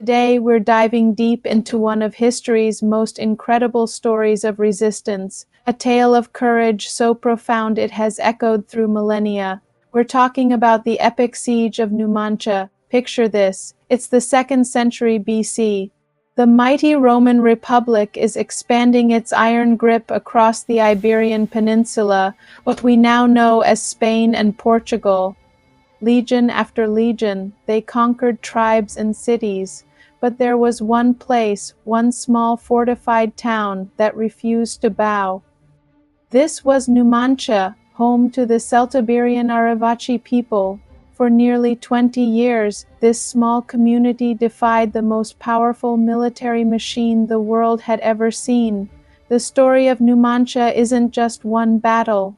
Today, we're diving deep into one of history's most incredible stories of resistance, a tale of courage so profound it has echoed through millennia. We're talking about the epic siege of Numancia. Picture this, it's the 2nd century BC. The mighty Roman Republic is expanding its iron grip across the Iberian Peninsula, what we now know as Spain and Portugal. Legion after legion, they conquered tribes and cities. But there was one place, one small fortified town, that refused to bow. This was Numancia, home to the Celtiberian Aravaci people. For nearly 20 years, this small community defied the most powerful military machine the world had ever seen. The story of Numancia isn't just one battle.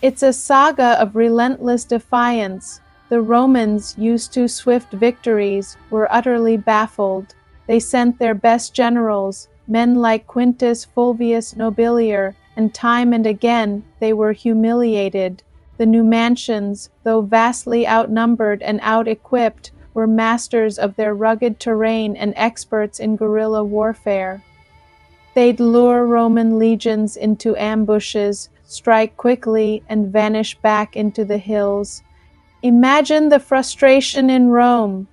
It's a saga of relentless defiance. The Romans, used to swift victories, were utterly baffled. They sent their best generals, men like Quintus Fulvius Nobilior, and time and again they were humiliated. The Numantians, though vastly outnumbered and out-equipped, were masters of their rugged terrain and experts in guerrilla warfare. They'd lure Roman legions into ambushes, strike quickly, and vanish back into the hills. Imagine the frustration in Rome.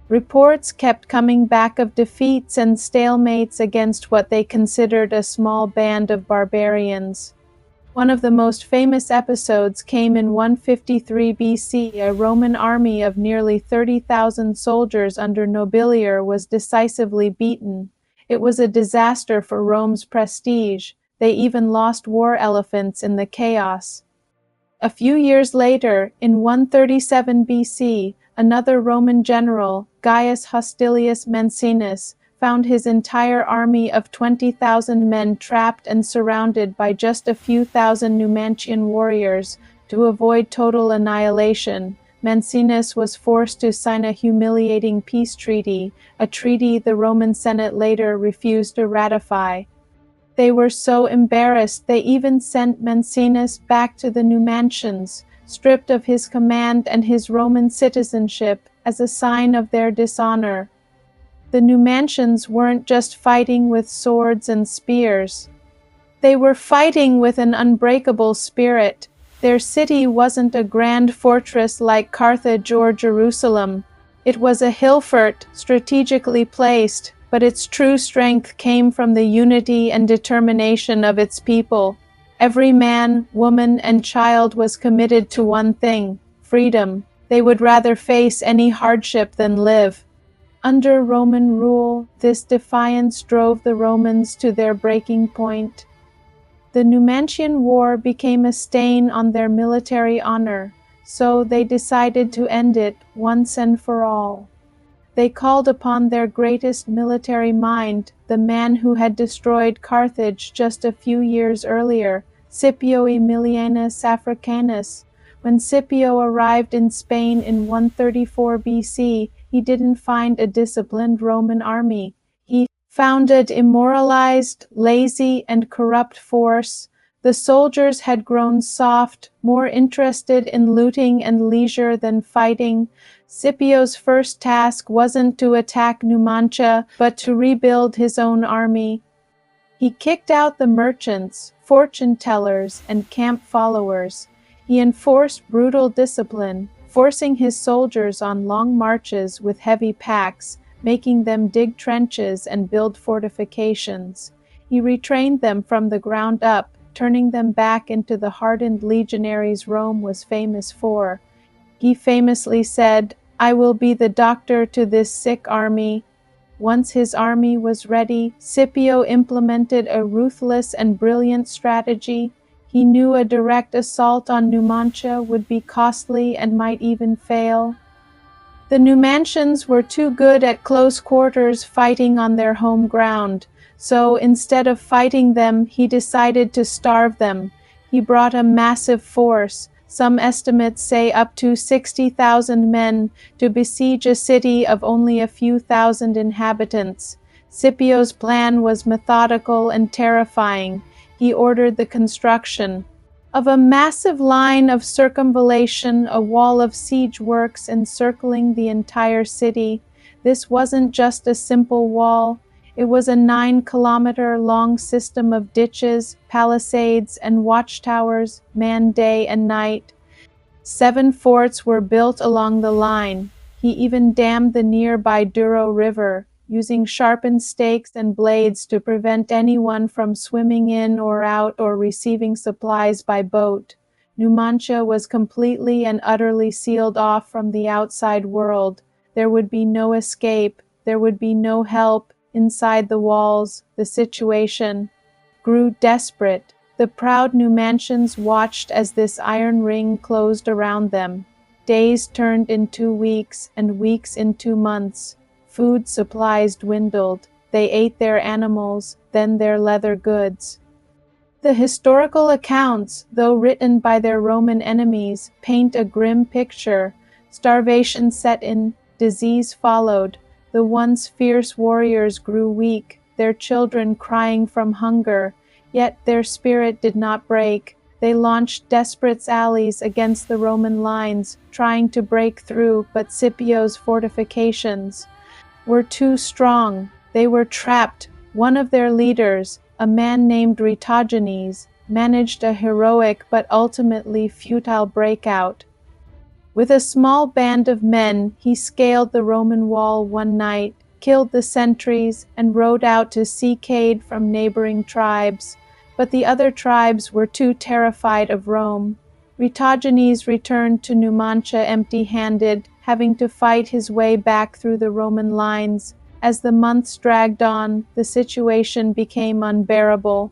Reports kept coming back of defeats and stalemates against what they considered a small band of barbarians. One of the most famous episodes came in 153 BC. A Roman army of nearly 30,000 soldiers under Nobilior was decisively beaten. It was a disaster for Rome's prestige. They even lost war elephants in the chaos. A few years later, in 137 BC, another Roman general, Gaius Hostilius Mancinus, found his entire army of 20,000 men trapped and surrounded by just a few thousand Numantian warriors. To avoid total annihilation, Mancinus was forced to sign a humiliating peace treaty, a treaty the Roman Senate later refused to ratify. They were so embarrassed they even sent Mancinus back to the Numantians, stripped of his command and his Roman citizenship as a sign of their dishonor. The Numantians weren't just fighting with swords and spears. They were fighting with an unbreakable spirit. Their city wasn't a grand fortress like Carthage or Jerusalem. It was a hill fort, strategically placed, but its true strength came from the unity and determination of its people. Every man, woman, and child was committed to one thing: freedom. They would rather face any hardship than live. Under Roman rule, this defiance drove the Romans to their breaking point. The Numantian War became a stain on their military honor, so they decided to end it once and for all. They called upon their greatest military mind, the man who had destroyed Carthage just a few years earlier, Scipio Aemilianus Africanus. When Scipio arrived in Spain in 134 BC, he didn't find a disciplined Roman army. He found a demoralized, lazy, and corrupt force. The soldiers had grown soft, more interested in looting and leisure than fighting. Scipio's first task wasn't to attack Numancia, but to rebuild his own army. He kicked out the merchants, fortune-tellers, and camp followers. He enforced brutal discipline, forcing his soldiers on long marches with heavy packs, making them dig trenches and build fortifications. He retrained them from the ground up, turning them back into the hardened legionaries Rome was famous for. He famously said, "I will be the doctor to this sick army." Once his army was ready, Scipio implemented a ruthless and brilliant strategy. He knew a direct assault on Numancia would be costly and might even fail. The Numantians were too good at close quarters fighting on their home ground. So instead of fighting them, he decided to starve them. He brought a massive force, some estimates say up to 60,000 men, to besiege a city of only a few thousand inhabitants. Scipio's plan was methodical and terrifying. He ordered the construction of a massive line of circumvallation, a wall of siege works encircling the entire city. This wasn't just a simple wall. It was a 9-kilometer-long system of ditches, palisades, and watchtowers, manned day and night. 7 forts were built along the line. He even dammed the nearby Douro River, using sharpened stakes and blades to prevent anyone from swimming in or out or receiving supplies by boat. Numancia was completely and utterly sealed off from the outside world. There would be no escape. There would be no help. Inside the walls, the situation grew desperate. The proud Numantians watched as this iron ring closed around them. Days turned into weeks, and weeks into months. Food supplies dwindled. They ate their animals, then their leather goods. The historical accounts, though written by their Roman enemies, paint a grim picture. Starvation set in, disease followed. The once fierce warriors grew weak, their children crying from hunger. Yet their spirit did not break. They launched desperate sallies against the Roman lines, trying to break through, but Scipio's fortifications were too strong. They were trapped. One of their leaders, a man named Retogenes, managed a heroic but ultimately futile breakout. With a small band of men, he scaled the Roman wall one night, killed the sentries, and rode out to seek aid from neighboring tribes. But the other tribes were too terrified of Rome. Retogenes returned to Numancia empty-handed, having to fight his way back through the Roman lines. As the months dragged on, the situation became unbearable.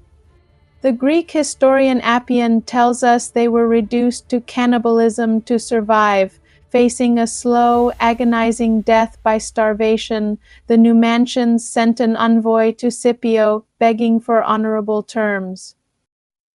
The Greek historian Appian tells us they were reduced to cannibalism to survive. Facing a slow, agonizing death by starvation, the Numantians sent an envoy to Scipio, begging for honorable terms.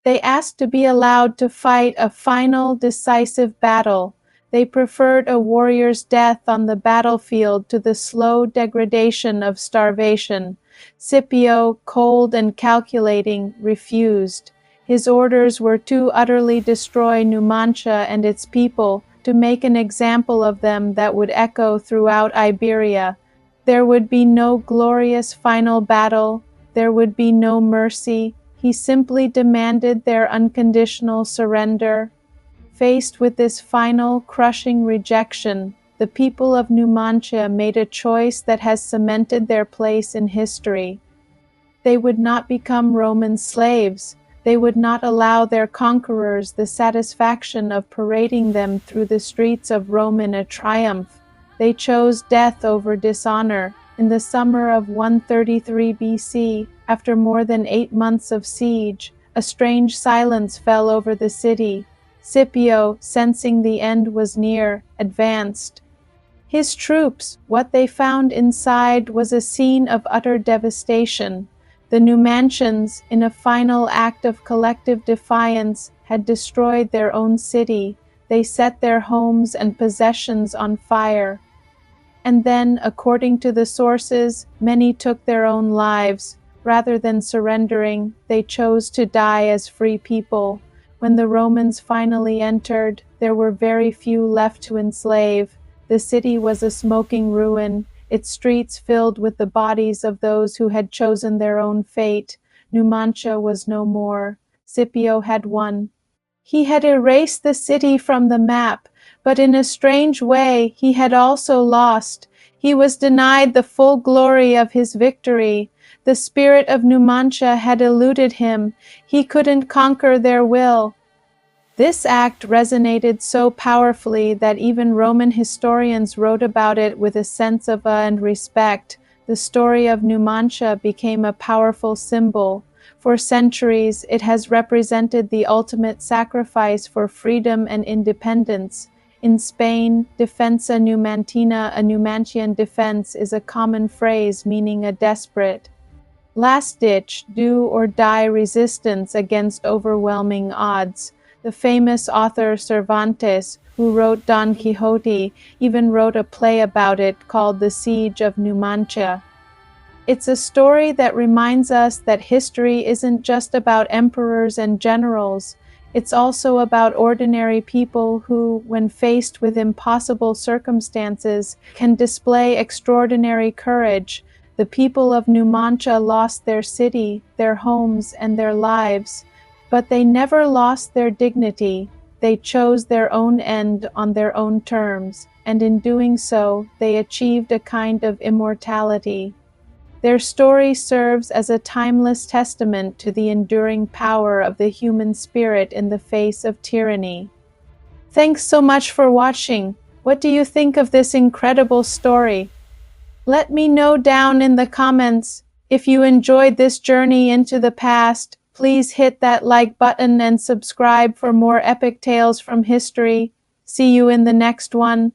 They asked to be allowed to fight a final, decisive battle. They preferred a warrior's death on the battlefield to the slow degradation of starvation. Scipio, cold and calculating, refused. His orders were to utterly destroy Numancia and its people, to make an example of them that would echo throughout Iberia. There would be no glorious final battle. There would be no mercy. He simply demanded their unconditional surrender. Faced with this final, crushing rejection, the people of Numancia made a choice that has cemented their place in history. They would not become Roman slaves. They would not allow their conquerors the satisfaction of parading them through the streets of Rome in a triumph. They chose death over dishonor. In the summer of 133 BC, after more than 8 months of siege, a strange silence fell over the city. Scipio, sensing the end was near, advanced. His troops, what they found inside was a scene of utter devastation. The Numantians, in a final act of collective defiance, had destroyed their own city. They set their homes and possessions on fire. And then, according to the sources, many took their own lives. Rather than surrendering, they chose to die as free people. When the Romans finally entered, there were very few left to enslave. The city was a smoking ruin, its streets filled with the bodies of those who had chosen their own fate. Numancia was no more. Scipio had won. He had erased the city from the map, but in a strange way he had also lost. He was denied the full glory of his victory. The spirit of Numancia had eluded him. He couldn't conquer their will. This act resonated so powerfully that even Roman historians wrote about it with a sense of awe and respect. The story of Numancia became a powerful symbol. For centuries, it has represented the ultimate sacrifice for freedom and independence. In Spain, defensa numantina, a Numantian defense, is a common phrase meaning a desperate, last-ditch, do-or-die resistance against overwhelming odds. The famous author Cervantes, who wrote Don Quixote, even wrote a play about it called The Siege of Numancia. It's a story that reminds us that history isn't just about emperors and generals. It's also about ordinary people who, when faced with impossible circumstances, can display extraordinary courage. The people of Numancia lost their city, their homes, and their lives, but they never lost their dignity. They chose their own end on their own terms, and in doing so, they achieved a kind of immortality. Their story serves as a timeless testament to the enduring power of the human spirit in the face of tyranny. Thanks so much for watching. What do you think of this incredible story? Let me know down in the comments. If you enjoyed this journey into the past, please hit that like button and subscribe for more epic tales from history. See you in the next one.